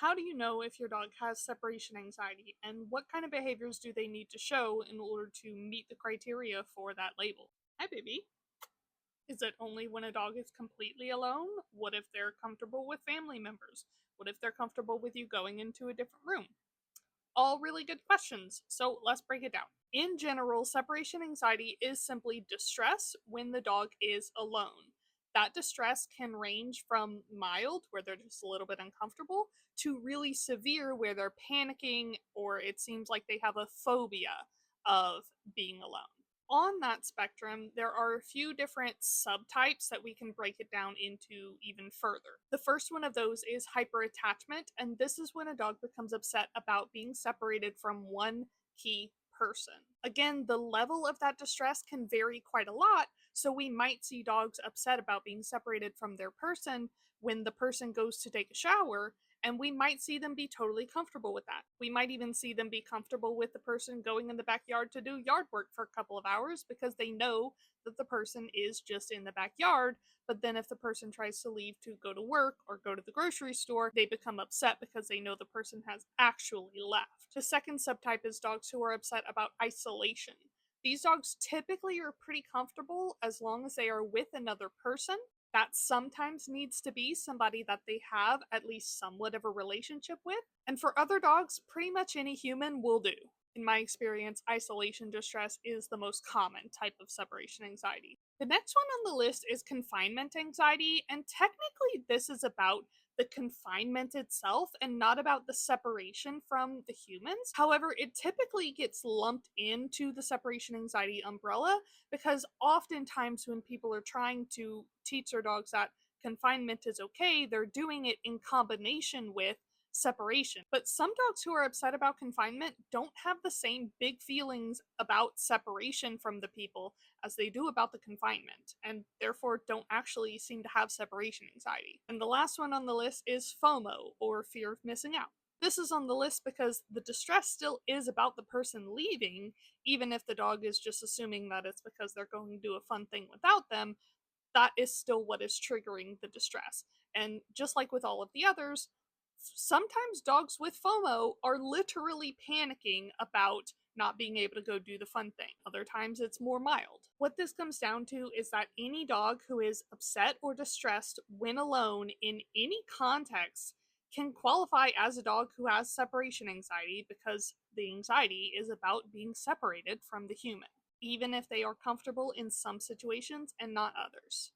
How do you know if your dog has separation anxiety, and what kind of behaviors do they need to show in order to meet the criteria for that label? Hi, baby. Is it only when a dog is completely alone? What if they're comfortable with family members? What if they're comfortable with you going into a different room? All really good questions, so let's break it down. In general, separation anxiety is simply distress when the dog is alone. That distress can range from mild, where they're just a little bit uncomfortable, to really severe, where they're panicking or it seems like they have a phobia of being alone. On that spectrum, there are a few different subtypes that we can break it down into even further. The first one of those is hyperattachment, and this is when a dog becomes upset about being separated from one key person. Again, the level of that distress can vary quite a lot, so we might see dogs upset about being separated from their person when the person goes to take a shower, and we might see them be totally comfortable with that. We might even see them be comfortable with the person going in the backyard to do yard work for a couple of hours because they know that the person is just in the backyard. But then if the person tries to leave to go to work or go to the grocery store, they become upset because they know the person has actually left. The second subtype is dogs who are upset about isolation. These dogs typically are pretty comfortable as long as they are with another person. That sometimes needs to be somebody that they have at least somewhat of a relationship with. And for other dogs, pretty much any human will do. In my experience, isolation distress is the most common type of separation anxiety. The next one on the list is confinement anxiety, and technically, this is about the confinement itself and not about the separation from the humans. However, it typically gets lumped into the separation anxiety umbrella because oftentimes when people are trying to teach their dogs that confinement is okay, they're doing it in combination with separation. But some dogs who are upset about confinement don't have the same big feelings about separation from the people as they do about the confinement, and therefore don't actually seem to have separation anxiety. And the last one on the list is FOMO, or fear of missing out. This is on the list because the distress still is about the person leaving, even if the dog is just assuming that it's because they're going to do a fun thing without them. That is still what is triggering the distress. And just like with all of the others, sometimes dogs with FOMO are literally panicking about not being able to go do the fun thing. Other times it's more mild. What this comes down to is that any dog who is upset or distressed when alone in any context can qualify as a dog who has separation anxiety because the anxiety is about being separated from the human, even if they are comfortable in some situations and not others.